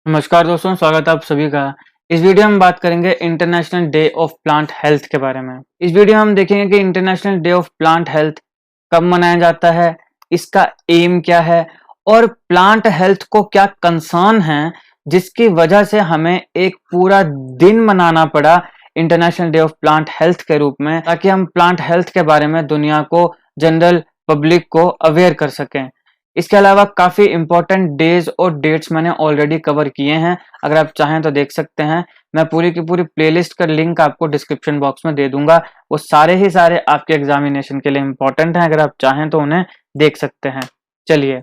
नमस्कार दोस्तों, स्वागत है आप सभी का। इस वीडियो में हम बात करेंगे international day of plant health के बारे में। इस वीडियो में हम देखेंगे कि international day of plant health कब मनाया जाता है, इसका एम क्या है और प्लांट हेल्थ को क्या कंसर्न है जिसकी वजह से हमें एक पूरा दिन मनाना पड़ा international day of plant health के रूप में, ताकि हम प्लांट हेल्थ के बारे में दुनिया को, जनरल पब्लिक को अवेयर कर सकें। इसके अलावा काफी इंपॉर्टेंट डेज और डेट्स मैंने ऑलरेडी कवर किए हैं, अगर आप चाहें तो देख सकते हैं। मैं पूरी की पूरी प्लेलिस्ट का लिंक आपको डिस्क्रिप्शन बॉक्स में दे दूंगा। वो सारे ही सारे आपके एग्जामिनेशन के लिए इंपॉर्टेंट हैं, अगर आप चाहें तो उन्हें देख सकते हैं। चलिए,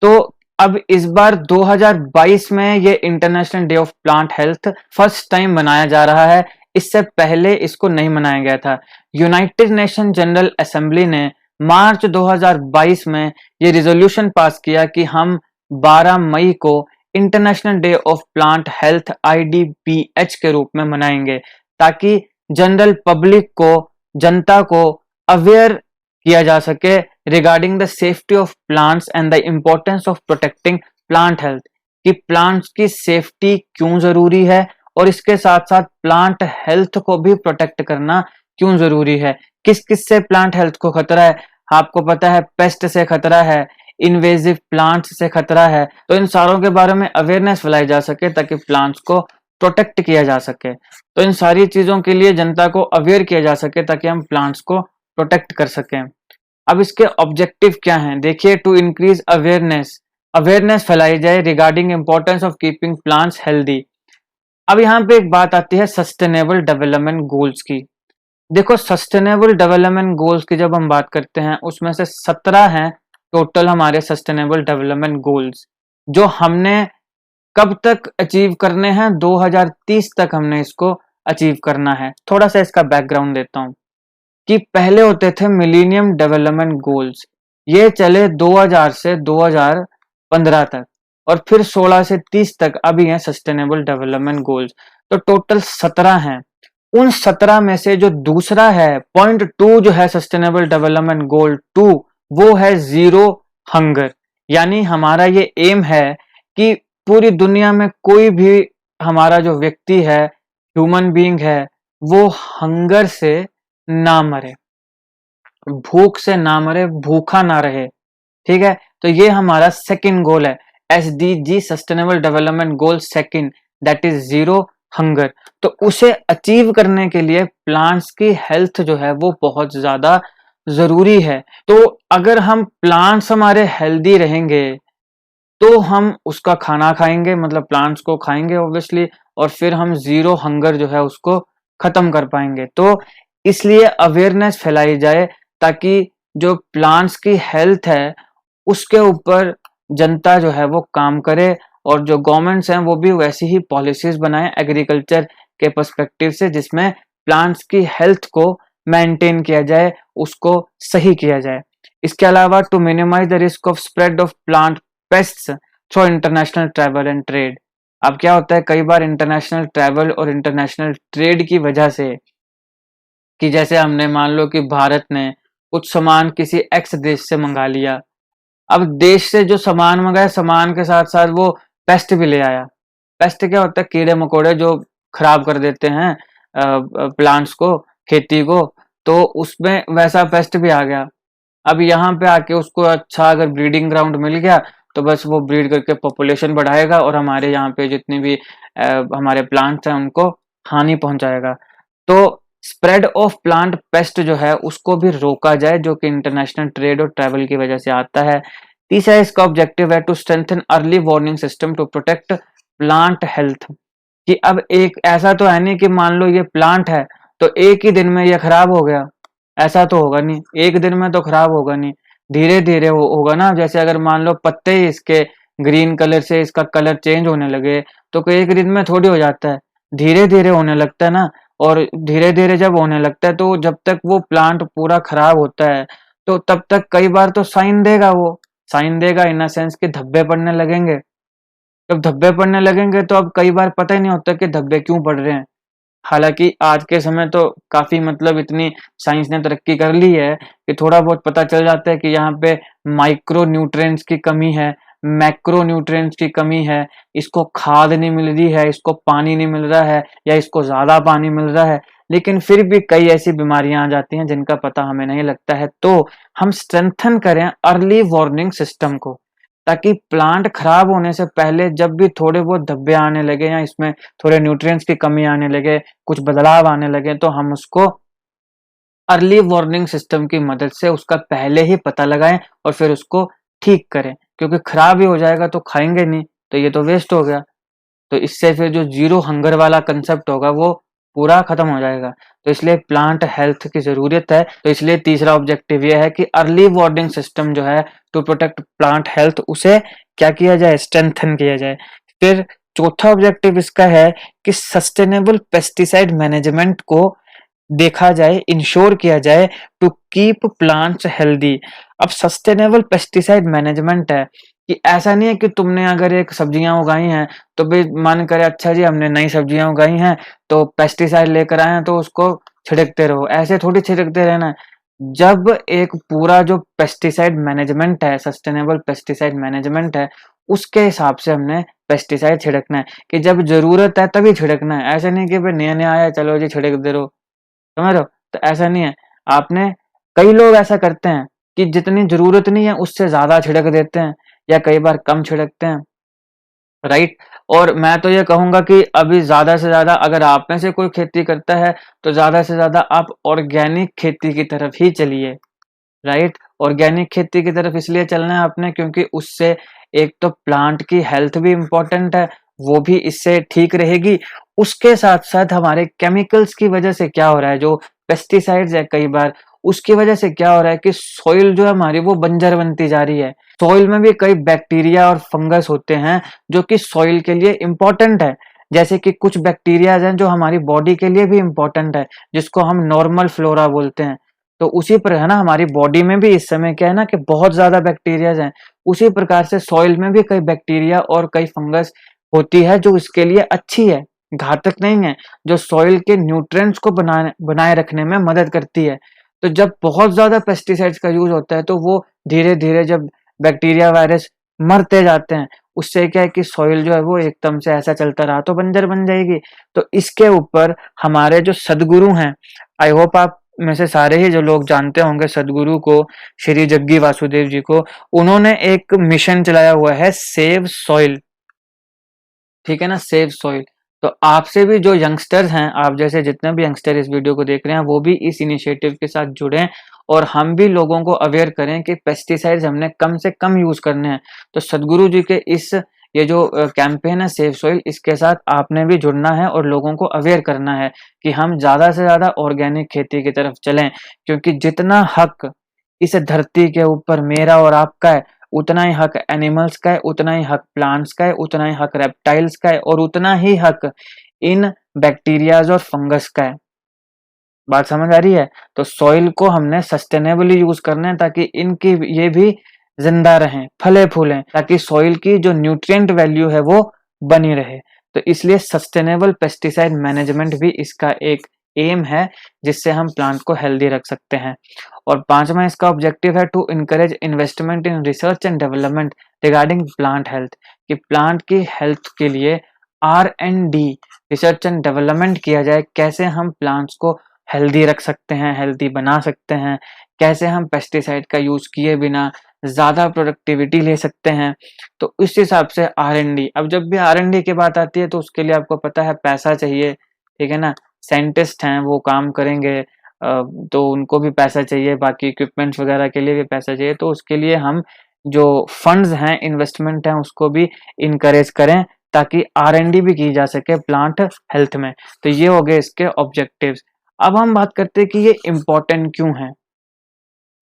तो अब इस बार 2022 में ये international day of plant health first time मनाया जा रहा है। इससे पहले इसको नहीं मनाया गया था। यूनाइटेड नेशन जनरल असेंबली ने मार्च 2022 में ये रिजोल्यूशन पास किया कि हम 12 मई को international day of plant health IDPH के रूप में मनाएंगे, ताकि जनरल पब्लिक को, जनता को अवेयर किया जा सके regarding the safety of plants and the importance of protecting plant health, कि प्लांट्स की सेफ्टी क्यों जरूरी है और इसके साथ साथ प्लांट हेल्थ को भी प्रोटेक्ट करना क्यों जरूरी है। किस किस से प्लांट हेल्थ को खतरा है? आपको पता है, पेस्ट से खतरा है, इन्वेजिव प्लांट्स से खतरा है। तो इन सारों के बारे में अवेयरनेस फैलाई जा सके ताकि प्लांट्स को प्रोटेक्ट किया जा सके। तो इन सारी चीजों के लिए जनता को अवेयर किया जा सके ताकि हम प्लांट्स को प्रोटेक्ट कर सकें। अब इसके ऑब्जेक्टिव क्या हैं? देखिए, टू इंक्रीज अवेयरनेस, अवेयरनेस फैलाई जाए regarding importance of keeping plants healthy. अब यहाँ पे एक बात आती है सस्टेनेबल डेवलपमेंट गोल्स की। देखो, सस्टेनेबल डेवलपमेंट गोल्स की जब हम बात करते हैं, उसमें से 17 हैं टोटल हमारे सस्टेनेबल डेवलपमेंट गोल्स, जो हमने कब तक अचीव करने हैं? 2030 तक हमने इसको अचीव करना है। थोड़ा सा इसका बैकग्राउंड देता हूं कि पहले होते थे मिलेनियम डेवलपमेंट गोल्स, ये चले 2000 से 2015 तक, और फिर 16 से 30 तक अभी हैं सस्टेनेबल डेवलपमेंट गोल्स। तो टोटल 17 हैं। उन 17 में से जो दूसरा है, पॉइंट 2 जो है सस्टेनेबल डेवलपमेंट गोल 2, वो है जीरो हंगर। यानी हमारा ये एम है कि पूरी दुनिया में कोई भी हमारा जो व्यक्ति है, ह्यूमन बीइंग है, वो हंगर से ना मरे, भूख से ना मरे, भूखा ना रहे। ठीक है, तो ये हमारा सेकंड गोल है, SDG sustainable development goal second, that is zero hunger. तो उसे अचीव करने के लिए प्लांट्स की हेल्थ जो है वो बहुत ज्यादा जरूरी है। तो अगर हम प्लांट्स हमारे हेल्दी रहेंगे तो हम उसका खाना खाएंगे, मतलब प्लांट्स को खाएंगे ऑब्वियसली, और फिर हम जीरो हंगर जो है उसको खत्म कर पाएंगे। तो इसलिए अवेयरनेस फैलाई जाए ताकि जो प्लांट्स की हेल्थ है उसके ऊपर जनता जो है वो काम करे, और जो गवर्नमेंट्स हैं वो भी वैसी ही पॉलिसीज बनाएं एग्रीकल्चर के पर्सपेक्टिव से, जिसमें प्लांट्स की हेल्थ को मेंटेन किया जाए, उसको सही किया जाए। इसके अलावा to minimise the risk of spread of plant pests through international travel and trade. अब क्या होता है, कई बार इंटरनेशनल ट्रैवल और इंटरनेशनल ट्रेड की वजह से, कि जैसे हमने मान लो कि भारत ने कुछ सामान किसी एक्स देश से मंगा लिया, अब देश से जो सामान मंगाया, सामान के साथ साथ वो पेस्ट भी ले आया। पेस्ट क्या होता है? कीड़े मकोड़े जो खराब कर देते हैं प्लांट्स को, खेती को। तो उसमें वैसा पेस्ट भी आ गया। अब यहाँ पे आके उसको अच्छा अगर ब्रीडिंग ग्राउंड मिल गया तो बस वो ब्रीड करके पॉपुलेशन बढ़ाएगा और हमारे यहाँ पे जितनी भी हमारे प्लांट्स हैं उनको हानि पहुंचाएगा। तो स्प्रेड ऑफ प्लांट पेस्ट जो है उसको भी रोका जाए, जो कि इंटरनेशनल ट्रेड और ट्रैवल की वजह से आता है। तीसरा इसका ऑब्जेक्टिव है to strengthen early warning system to protect plant health. कि अब एक ऐसा तो है नहीं कि मान लो ये प्लांट है तो एक ही दिन में ये खराब हो गया, ऐसा तो होगा नहीं। एक दिन में तो खराब होगा नहीं, धीरे धीरे होगा ना। जैसे अगर मान लो पत्ते ही इसके ग्रीन कलर से इसका कलर चेंज होने लगे तो कोई एक दिन में थोड़ी हो जाता है, धीरे धीरे होने लगता है ना। और धीरे धीरे जब होने लगता है तो जब तक वो प्लांट पूरा खराब होता है तो तब तक कई बार तो साइन देगा, वो साइन देगा इन सेंस कि धब्बे पड़ने लगेंगे। जब धब्बे पड़ने लगेंगे तो अब कई बार पता ही नहीं होता कि धब्बे क्यों पड़ रहे हैं। हालांकि आज के समय तो काफी मतलब इतनी साइंस ने तरक्की कर ली है कि थोड़ा बहुत पता चल जाता है कि यहाँ पे माइक्रो न्यूट्रिएंट्स की कमी है, मैक्रोन्यूट्रिएंट्स की कमी है, इसको खाद नहीं मिल रही है, इसको पानी नहीं मिल रहा है या इसको ज्यादा पानी मिल रहा है, लेकिन फिर भी कई ऐसी बीमारियां आ जाती हैं जिनका पता हमें नहीं लगता है। तो हम स्ट्रेंथन करें अर्ली वार्निंग सिस्टम को, ताकि प्लांट खराब होने से पहले जब भी थोड़े बहुत धब्बे आने लगे या इसमें थोड़े न्यूट्रिएंट्स की कमी आने लगे, कुछ बदलाव आने लगे, तो हम उसको अर्ली वार्निंग सिस्टम की मदद से उसका पहले ही पता लगाएं और फिर उसको ठीक करें, क्योंकि खराब ही हो जाएगा तो खाएंगे नहीं, तो ये तो वेस्ट हो गया। तो इससे फिर जो जीरो हंगर वाला कंसेप्ट होगा वो पूरा खत्म हो जाएगा। तो इसलिए प्लांट हेल्थ की जरूरत है। तो इसलिए तीसरा ऑब्जेक्टिव ये है कि अर्ली वार्निंग सिस्टम जो है टू प्रोटेक्ट प्लांट हेल्थ, उसे क्या किया जाए, स्ट्रेंथन किया जाए। फिर चौथा ऑब्जेक्टिव इसका है कि सस्टेनेबल पेस्टिसाइड मैनेजमेंट को देखा जाए, इंश्योर किया जाए टू कीप प्लांट्स हेल्दी। अब सस्टेनेबल पेस्टिसाइड मैनेजमेंट है कि ऐसा नहीं है कि तुमने अगर एक सब्जियां उगाई हैं तो भी मन करे अच्छा जी हमने नई सब्जियां उगाई हैं तो पेस्टिसाइड लेकर आए हैं तो उसको छिड़कते रहो, ऐसे थोड़ी छिड़कते रहना है। जब एक पूरा जो पेस्टिसाइड मैनेजमेंट है, सस्टेनेबल पेस्टिसाइड मैनेजमेंट है, उसके हिसाब से हमने पेस्टिसाइड छिड़कना है कि जब जरूरत है तभी छिड़कना है। ऐसा नहीं कि भाई नया नया आया चलो जी छिड़क दे रहो, समझ रहे हो? तो ऐसा नहीं है। आपने, कई लोग ऐसा करते हैं कि जितनी जरूरत नहीं है उससे ज्यादा छिड़क देते हैं या कई बार कम छिड़कते हैं, राइट। और मैं तो ये कहूंगा कि अभी ज्यादा से ज्यादा अगर आप में से कोई खेती करता है तो ज्यादा से ज्यादा आप ऑर्गेनिक खेती की तरफ ही चलिए, राइट। ऑर्गेनिक खेती की तरफ इसलिए चलना है आपने क्योंकि उससे एक तो प्लांट की हेल्थ भी इम्पोर्टेंट है, वो भी इससे ठीक रहेगी। उसके साथ साथ हमारे केमिकल्स की वजह से क्या हो रहा है, जो पेस्टिसाइड्स है कई बार, उसकी वजह से क्या हो रहा है कि सॉइल जो है हमारी वो बंजर बनती जा रही है। सॉइल में भी कई बैक्टीरिया और फंगस होते हैं जो कि सॉइल के लिए इम्पोर्टेंट है। जैसे कि कुछ बैक्टीरिया हैं जो हमारी बॉडी के लिए भी इम्पोर्टेंट है, जिसको हम नॉर्मल फ्लोरा बोलते हैं। तो उसी पर है ना, हमारी बॉडी में भी इस समय क्या है ना कि बहुत ज्यादा बैक्टीरियाज हैं। उसी प्रकार से सॉइल में भी कई बैक्टीरिया और कई फंगस होती है जो इसके लिए अच्छी है, घातक नहीं है, जो सॉइल के न्यूट्रिएंट्स को बनाए रखने में मदद करती है। तो जब बहुत ज्यादा पेस्टिसाइड्स का यूज होता है तो वो धीरे धीरे जब बैक्टीरिया वायरस मरते जाते हैं, उससे क्या है कि सॉइल जो है वो एकदम से ऐसा चलता रहा तो बंजर बन जाएगी। तो इसके ऊपर हमारे जो सदगुरु हैं, आई होप आप में से सारे ही जो लोग जानते होंगे सदगुरु को, श्री जग्गी वासुदेव जी को, उन्होंने एक मिशन चलाया हुआ है सेव सॉइल, ठीक है ना, सेव सॉइल। तो आपसे भी जो यंगस्टर्स हैं, आप जैसे जितने भी यंगस्टर इस वीडियो को देख रहे हैं वो भी इस इनिशिएटिव के साथ जुड़ें और हम भी लोगों को अवेयर करें कि पेस्टिसाइड्स हमने कम से कम यूज करने हैं। तो सदगुरु जी के इस ये जो कैंपेन है सेव सॉइल, इसके साथ आपने भी जुड़ना है और लोगों को अवेयर करना है कि हम ज्यादा से ज्यादा ऑर्गेनिक खेती की तरफ चलें, क्योंकि जितना हक इस धरती के ऊपर मेरा और आपका है, उतना ही हक एनिमल्स का है, उतना ही हक प्लांट्स का है, उतना ही हक रेप्टाइल्स का है और उतना ही हक इन बैक्टीरियाज और फंगस का है। बात समझ आ रही है? तो सॉइल को हमने सस्टेनेबली यूज करना है ताकि इनकी ये भी जिंदा रहें, फले फूलें, ताकि सॉइल की जो न्यूट्रिएंट वैल्यू है वो बनी रहे। तो इसलिए सस्टेनेबल पेस्टिसाइड मैनेजमेंट भी इसका एक एम है जिससे हम प्लांट को हेल्दी रख सकते हैं। और पांचवा इसका ऑब्जेक्टिव है to encourage investment in research and development regarding plant health, कि प्लांट की हेल्थ के लिए R&D, रिसर्च एंड डेवलपमेंट किया जाए, कैसे हम प्लांट्स को हेल्दी रख सकते हैं, हेल्दी बना सकते हैं, कैसे हम पेस्टिसाइड का यूज किए बिना ज्यादा प्रोडक्टिविटी ले सकते हैं। तो इस हिसाब से R&D, अब जब भी R&D की बात आती है तो उसके लिए आपको पता है पैसा चाहिए, ठीक है ना। साइंटिस्ट हैं वो काम करेंगे, तो उनको भी पैसा चाहिए, बाकी इक्विपमेंट्स वगैरह के लिए भी पैसा चाहिए। तो उसके लिए हम जो फंड्स हैं, इन्वेस्टमेंट है, उसको भी इनकरेज करें ताकि R&D भी की जा सके प्लांट हेल्थ में। तो ये हो गए इसके ऑब्जेक्टिव्स। अब हम बात करते हैं कि ये इम्पोर्टेंट क्यों है,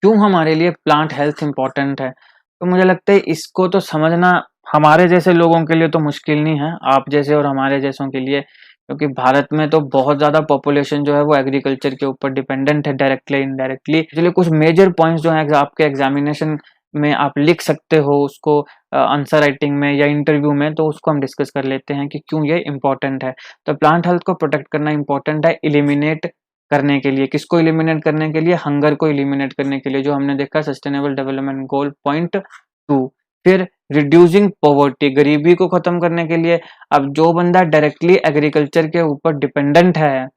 क्यों हमारे लिए प्लांट हेल्थ इम्पोर्टेंट है। तो मुझे लगता है इसको तो समझना हमारे जैसे लोगों के लिए तो मुश्किल नहीं है, आप जैसे और हमारे जैसों के लिए, क्योंकि भारत में तो बहुत ज्यादा पॉपुलेशन जो है वो एग्रीकल्चर के ऊपर डिपेंडेंट है, डायरेक्टली इनडायरेक्टली। इसलिए कुछ मेजर पॉइंट्स जो है आपके एग्जामिनेशन में आप लिख सकते हो उसको आंसर राइटिंग में या इंटरव्यू में, तो उसको हम डिस्कस कर लेते हैं कि क्यों ये इंपॉर्टेंट है। तो प्लांट हेल्थ को प्रोटेक्ट करना इंपॉर्टेंट है, इलिमिनेट करने के लिए, किसको इलिमिनेट करने के लिए, हंगर को इलिमिनेट करने के लिए, जो हमने देखा सस्टेनेबल डेवलपमेंट गोल पॉइंट 2, फिर रिड्यूसिंग पॉवर्टी, गरीबी को खत्म करने के लिए अब जो बंदा डायरेक्टली एग्रीकल्चर के ऊपर डिपेंडेंट है,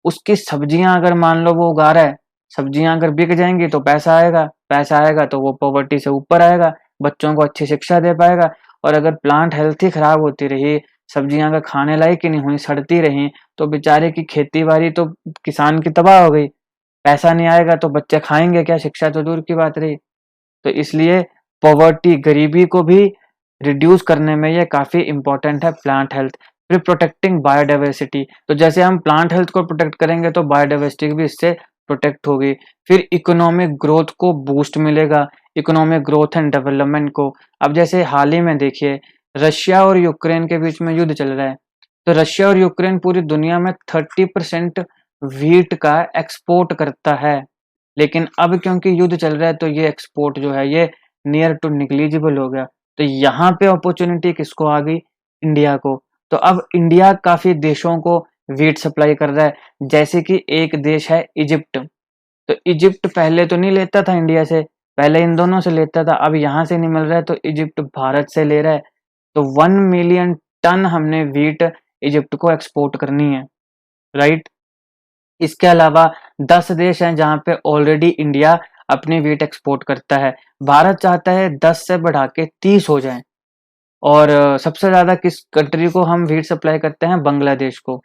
उसकी सब्जियां अगर मान लो वो उगा रहा है, सब्जियां अगर बिक जाएंगी तो पैसा आएगा तो वो पॉवर्टी से ऊपर आएगा, बच्चों को अच्छी शिक्षा दे पाएगा। और अगर प्लांट हेल्थ ही खराब होती रही, सब्जियां अगर खाने लायक ही नहीं हुई, सड़ती रही, तो बेचारे की खेती बाड़ी तो किसान की तबाह हो गई। पैसा नहीं आएगा तो बच्चे खाएंगे क्या, शिक्षा तो दूर की बात रही। तो इसलिए पॉवर्टी, गरीबी को भी रिड्यूस करने में ये काफी इंपॉर्टेंट है प्लांट हेल्थ। फिर प्रोटेक्टिंग बायोडाइवर्सिटी, तो जैसे हम प्लांट हेल्थ को प्रोटेक्ट करेंगे तो बायोडाइवर्सिटी भी इससे प्रोटेक्ट होगी। फिर इकोनॉमिक ग्रोथ को बूस्ट मिलेगा, इकोनॉमिक ग्रोथ एंड डेवलपमेंट को। अब जैसे हाल ही में देखिए, रशिया और यूक्रेन के बीच में युद्ध चल रहा है, तो रशिया और यूक्रेन पूरी दुनिया में 30% व्हीट का एक्सपोर्ट करता है। लेकिन अब क्योंकि युद्ध चल रहा है तो ये एक्सपोर्ट जो है ये नियर टू निग्लिजिबल हो गया। तो यहाँ पे अपॉर्चुनिटी किसको आ गई, इंडिया को। तो अब इंडिया काफी देशों को व्हीट सप्लाई कर रहा है। जैसे कि एक देश है इजिप्ट, तो इजिप्ट पहले तो नहीं लेता था इंडिया से, पहले इन दोनों से लेता था, अब यहाँ से नहीं मिल रहा है तो इजिप्ट भारत से ले रहा है। तो 1 मिलियन टन हमने व्हीट इजिप्ट को एक्सपोर्ट करनी है, राइट। इसके अलावा 10 देश हैं जहां पे ऑलरेडी इंडिया अपनी व्हीट एक्सपोर्ट करता है। भारत चाहता है 10 से बढ़ा के 30 हो जाएं। और सबसे ज्यादा किस कंट्री को हम व्हीट सप्लाई करते हैं, बांग्लादेश को।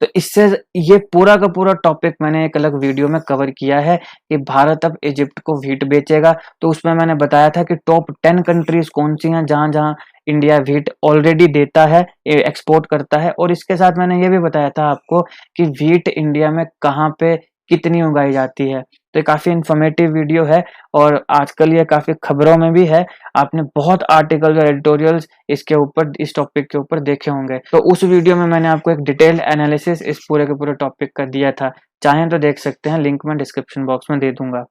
तो इससे ये पूरा का पूरा टॉपिक मैंने एक अलग वीडियो में कवर किया है कि भारत अब इजिप्ट को व्हीट बेचेगा। तो उसमें मैंने बताया था कि टॉप 10 कंट्रीज कौन सी हैं जहां जहां इंडिया व्हीट ऑलरेडी देता है, एक्सपोर्ट करता है। और इसके साथ मैंने ये भी बताया था आपको कि व्हीट इंडिया में कहाँ पे कितनी उगाई जाती है। तो ये काफी इंफॉर्मेटिव वीडियो है और आजकल ये काफी खबरों में भी है। आपने बहुत आर्टिकल और एडिटोरियल्स इसके ऊपर, इस टॉपिक के ऊपर देखे होंगे। तो उस वीडियो में मैंने आपको एक डिटेल एनालिसिस इस पूरे के पूरे टॉपिक का दिया था, चाहें तो देख सकते हैं, लिंक मैं डिस्क्रिप्शन बॉक्स में दे दूंगा।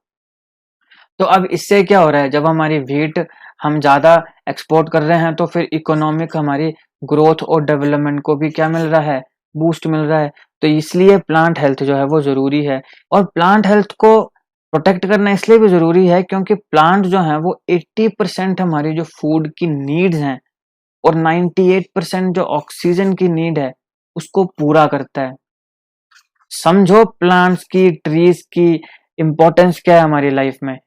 तो अब इससे क्या हो रहा है, जब हमारी व्हीट हम ज्यादा एक्सपोर्ट कर रहे हैं तो फिर इकोनॉमिक हमारी ग्रोथ और डेवलपमेंट को भी क्या मिल रहा है, बूस्ट मिल रहा है। तो इसलिए प्लांट हेल्थ जो है वो जरूरी है। और प्लांट हेल्थ को प्रोटेक्ट करना इसलिए भी जरूरी है क्योंकि प्लांट जो है वो 80% हमारी जो फूड की नीड्स हैं और 98% जो ऑक्सीजन की नीड है उसको पूरा करता है। समझो प्लांट्स की, ट्रीज की इंपॉर्टेंस क्या है हमारी लाइफ में।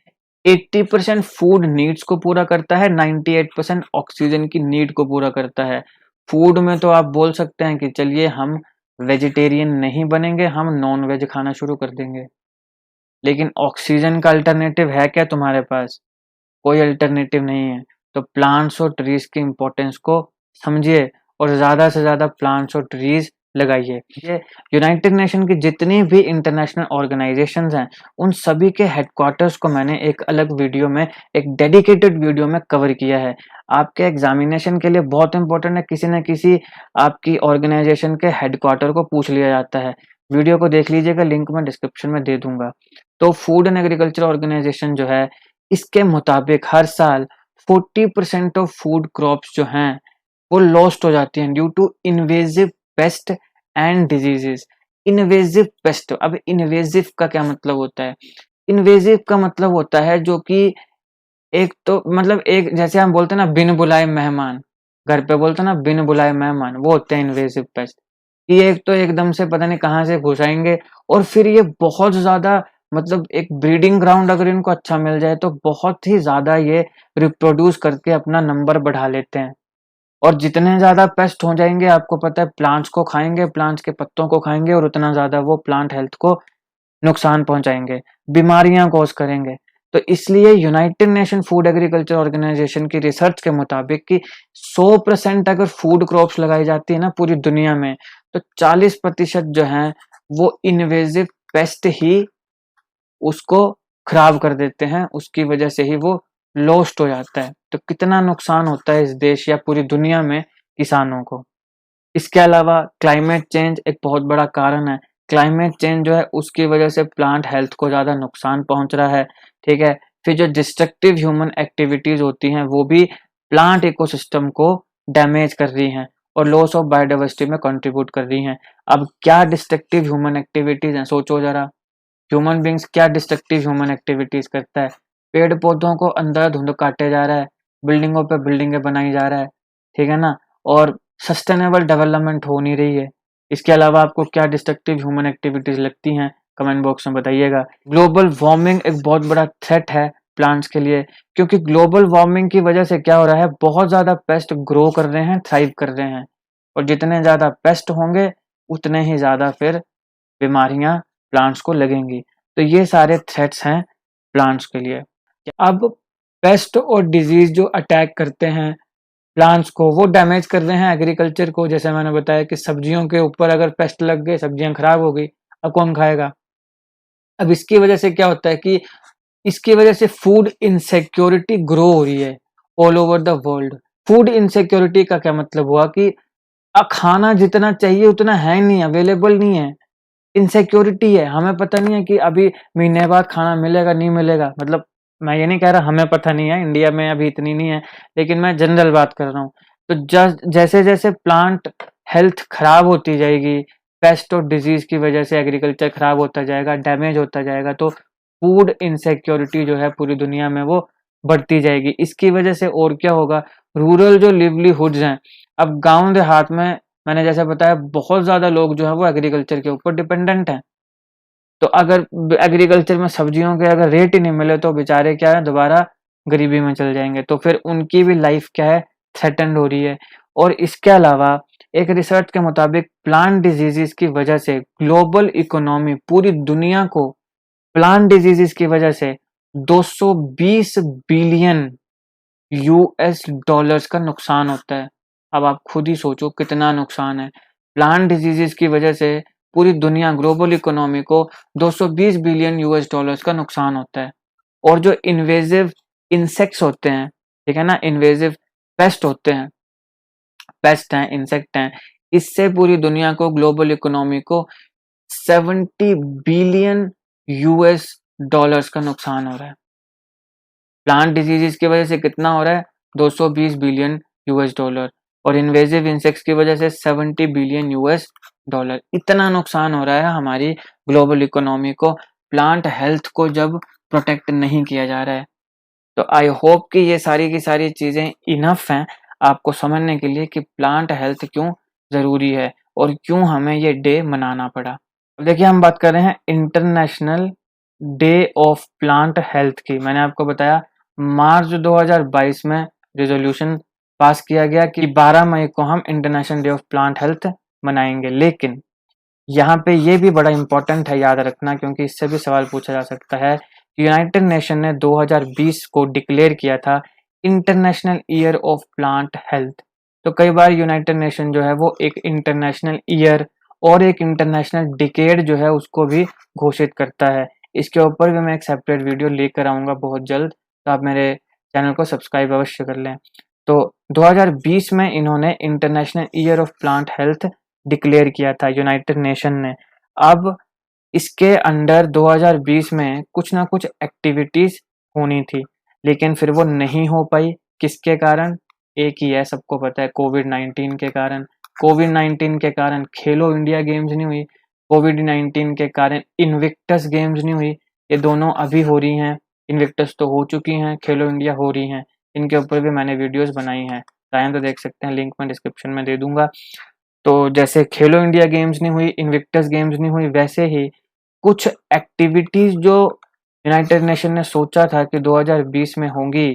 80% फूड नीड्स को पूरा करता है, 98% ऑक्सीजन की नीड को पूरा करता है। फूड में तो आप बोल सकते हैं कि चलिए हम वेजिटेरियन नहीं बनेंगे, हम नॉन वेज खाना शुरू कर देंगे। लेकिन ऑक्सीजन का अल्टरनेटिव है क्या तुम्हारे पास? कोई अल्टरनेटिव नहीं है। तो प्लांट्स और ट्रीज की इंपॉर्टेंस को समझिए और ज्यादा से ज्यादा प्लांट्स और ट्रीज लगाइए। ये यूनाइटेड नेशन की जितनी भी इंटरनेशनल ऑर्गेनाइजेशंस हैं उन सभी के हेडक्वार्टर्स को मैंने एक अलग वीडियो में, एक डेडिकेटेड वीडियो में कवर किया है। आपके एग्जामिनेशन के लिए बहुत इंपॉर्टेंट है, किसी न किसी आपकी ऑर्गेनाइजेशन के हेडक्वार्टर को पूछ लिया जाता है। वीडियो को देख लीजिएगा, लिंक मैं डिस्क्रिप्शन में दे दूंगा। तो फूड एंड एग्रीकल्चर ऑर्गेनाइजेशन जो है, इसके मुताबिक हर साल 40% ऑफ फूड क्रॉप्स जो हैं वो लॉस्ट हो जाती हैं due to invasive pest and diseases. Invasive pest, अब इन्वेजिव का क्या मतलब होता है? इन्वेजिव का मतलब होता है जो कि एक तो मतलब एक, जैसे हम बोलते हैं ना बिन बुलाए मेहमान, घर पे बोलते हैं ना बिन बुलाए मेहमान, वो होते हैं इन्वेजिव पेस्ट। ये एक तो एकदम से पता नहीं कहाँ से घुस आएंगे और फिर ये बहुत ज्यादा, मतलब एक ब्रीडिंग ग्राउंड अगर इनको अच्छा मिल जाए तो बहुत ही ज्यादा ये रिप्रोड्यूस करके अपना नंबर बढ़ा लेते हैं। और जितने ज्यादा पेस्ट हो जाएंगे, आपको पता है प्लांट्स को खाएंगे, प्लांट्स के पत्तों को खाएंगे और उतना ज्यादा वो प्लांट हेल्थ को नुकसान पहुंचाएंगे, बीमारियां कॉज करेंगे। तो इसलिए United Nation food agriculture organisation की रिसर्च के मुताबिक कि 100% अगर फूड क्रॉप्स लगाई जाती है ना पूरी दुनिया में, तो 40% जो है वो इन्वेजिव पेस्ट ही उसको खराब कर देते हैं, उसकी वजह से ही वो लॉस्ट हो जाता है। तो कितना नुकसान होता है इस देश या पूरी दुनिया में किसानों को। इसके अलावा क्लाइमेट चेंज एक बहुत बड़ा कारण है। क्लाइमेट चेंज जो है उसकी वजह से प्लांट हेल्थ को ज्यादा नुकसान पहुंच रहा है, ठीक है। फिर जो डिस्ट्रक्टिव ह्यूमन एक्टिविटीज होती हैं वो भी प्लांट इकोसिस्टम को डैमेज कर रही हैं और लॉस ऑफ बायोडाइवर्सिटी में कंट्रीब्यूट कर रही हैं। अब क्या डिस्ट्रक्टिव ह्यूमन एक्टिविटीज हैं, सोचो जरा। ह्यूमन बींग्स क्या डिस्ट्रक्टिव ह्यूमन एक्टिविटीज करता है? पेड़ पौधों को अंधाधुंध काटे जा रहा है, बिल्डिंगों पे बिल्डिंगें बनाई जा रहा है, ठीक है ना, और सस्टेनेबल डेवलपमेंट हो नहीं रही है। इसके अलावा आपको क्या डिस्ट्रक्टिव ह्यूमन एक्टिविटीज लगती हैं, कमेंट बॉक्स में बताइएगा। ग्लोबल वार्मिंग एक बहुत बड़ा थ्रेट है प्लांट्स के लिए, क्योंकि ग्लोबल वार्मिंग की वजह से क्या हो रहा है, बहुत ज्यादा पेस्ट ग्रो कर रहे हैं, थ्राइव कर रहे हैं, और जितने ज्यादा पेस्ट होंगे उतने ही ज्यादा फिर बीमारियां प्लांट्स को लगेंगी। तो ये सारे थ्रेट्स हैं प्लांट्स के लिए। अब पेस्ट और डिजीज जो अटैक करते हैं प्लांट्स को, वो डैमेज कर रहे हैं एग्रीकल्चर को। जैसे मैंने बताया कि सब्जियों के ऊपर अगर पेस्ट लग गए, सब्जियां खराब हो गई, अब कौन खाएगा। अब इसकी वजह से क्या होता है कि इसकी वजह से फूड इनसिक्योरिटी ग्रो हो रही है all over the world. Food insecurity का क्या मतलब हुआ कि खाना जितना चाहिए उतना है नहीं, अवेलेबल नहीं है, इनसिक्योरिटी है। हमें पता नहीं है कि अभी महीने बाद खाना मिलेगा नहीं मिलेगा। मतलब मैं ये नहीं कह रहा हमें पता नहीं है, इंडिया में अभी इतनी नहीं है, लेकिन मैं जनरल बात कर रहा हूँ। तो जैसे जैसे प्लांट हेल्थ खराब होती जाएगी, पेस्ट और डिजीज की वजह से एग्रीकल्चर खराब होता जाएगा, डैमेज होता जाएगा, तो फूड इनसिक्योरिटी जो है पूरी दुनिया में वो बढ़ती जाएगी। इसकी वजह से और क्या होगा, रूरल जो लिवलीहुड्स हैं, अब गांव देहात में मैंने जैसे बताया बहुत ज्यादा लोग जो है वो एग्रीकल्चर के ऊपर डिपेंडेंट हैं। तो अगर एग्रीकल्चर में सब्जियों के अगर रेट ही नहीं मिले तो बेचारे क्या है, दोबारा गरीबी में चल जाएंगे। तो फिर उनकी भी लाइफ क्या है, थ्रेटन्ड हो रही है। और इसके अलावा एक रिसर्च के मुताबिक प्लांट डिजीजेस की वजह से ग्लोबल इकोनॉमी, पूरी दुनिया को प्लांट डिजीजेस की वजह से 220 बिलियन यूएस डॉलर्स का नुकसान होता है। अब आप खुद ही सोचो कितना नुकसान है। प्लांट डिजीजेस की वजह से पूरी दुनिया, ग्लोबल इकोनॉमी को 220 बिलियन यूएस डॉलर्स का नुकसान होता है। और जो इन्वेजिव इंसेक्ट्स होते हैं, ठीक है ना, इन्वेजिव पेस्ट होते हैं, पेस्ट हैं, इंसेक्ट हैं, इससे पूरी दुनिया को, ग्लोबल इकोनॉमी को 70 बिलियन यूएस डॉलर्स का नुकसान हो रहा है। प्लांट डिजीजेस की वजह से कितना हो रहा है, 220 बिलियन यूएस डॉलर, और इन्वेजिव इंसेक्ट्स की वजह से 70 बिलियन यूएस डॉलर। इतना नुकसान हो रहा है हमारी ग्लोबल इकोनॉमी को, प्लांट हेल्थ को जब प्रोटेक्ट नहीं किया जा रहा है। तो आई होप कि ये सारी की सारी चीजें इनफ हैं आपको समझने के लिए कि प्लांट हेल्थ क्यों जरूरी है और क्यों हमें ये डे मनाना पड़ा। अब देखिए हम बात कर रहे हैं international day of plant health की। मैंने आपको बताया मार्च 2022 में रिजोल्यूशन पास किया गया कि 12 मई को हम international day of plant health मनाएंगे। लेकिन यहाँ पे ये भी बड़ा इंपॉर्टेंट है याद रखना, क्योंकि इससे भी सवाल पूछा जा सकता है कि यूनाइटेड नेशन ने 2020 को डिक्लेयर किया था international year of plant health. तो कई बार यूनाइटेड नेशन जो है वो एक इंटरनेशनल ईयर और एक इंटरनेशनल डिकेड जो है उसको भी घोषित करता है। इसके ऊपर भी मैं एक सेपरेट वीडियो लेकर आऊंगा बहुत जल्द, तो आप मेरे चैनल को सब्सक्राइब अवश्य कर लें। तो 2020 में इन्होंने international year of plant health declare किया था यूनाइटेड नेशन ने। अब इसके अंडर 2020 में कुछ ना कुछ एक्टिविटीज होनी थी, लेकिन फिर वो नहीं हो पाई। किसके कारण, एक ही है, सबको पता है, कोविड-19 के कारण। कोविड-19 के कारण खेलो इंडिया गेम्स नहीं हुई, कोविड-19 के कारण इनविक्टस गेम्स नहीं हुई। ये दोनों अभी हो रही हैं, इनविक्टस तो हो चुकी हैं, खेलो इंडिया हो रही हैं। इनके ऊपर भी मैंने वीडियोस बनाई हैं, चाहें तो देख सकते हैं, लिंक मैं डिस्क्रिप्शन में दे दूंगा। तो जैसे खेलो इंडिया गेम्स नहीं हुई, इनविक्टस गेम्स नहीं हुई, वैसे ही कुछ एक्टिविटीज जो यूनाइटेड नेशन ने सोचा था कि 2020 में होंगी,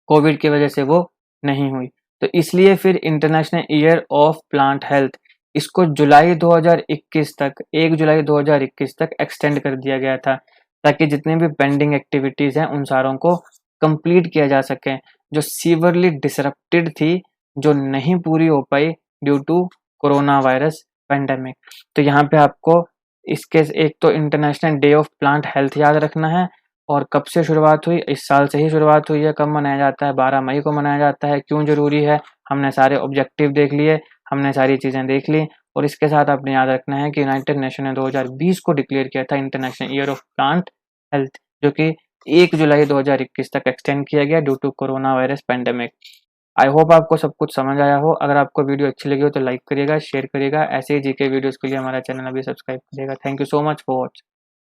कोविड की वजह से वो नहीं हुई। तो इसलिए फिर international year of plant health, इसको जुलाई 2021 तक, 1 जुलाई 2021 तक एक्सटेंड कर दिया गया था, ताकि जितने भी पेंडिंग एक्टिविटीज हैं उन सारों को कंप्लीट किया जा सके, जो सीवरली डिसरप्टेड थी, जो नहीं पूरी हो पाई due to corona virus pandemic. तो यहाँ पे आपको इसके एक तो international day of plant health याद रखना है, और कब से शुरुआत हुई, इस साल से ही शुरुआत हुई है। कब मनाया जाता है, 12 मई को मनाया जाता है। क्यों जरूरी है, हमने सारे ऑब्जेक्टिव देख लिए, हमने सारी चीजें देख ली। और इसके साथ आपने याद रखना है कि यूनाइटेड नेशन ने 2020 को डिक्लेयर किया था international year of plant health, जो कि 1 जुलाई 2021 तक एक्सटेंड किया गया due to corona virus pandemic. I hope आपको सब कुछ समझ आया हो। अगर आपको वीडियो अच्छी लगी हो तो लाइक करिएगा, शेयर करिएगा। ऐसे ही जीके वीडियोस के लिए हमारा चैनल अभी सब्सक्राइब करिएगा। Thank you so much for watching.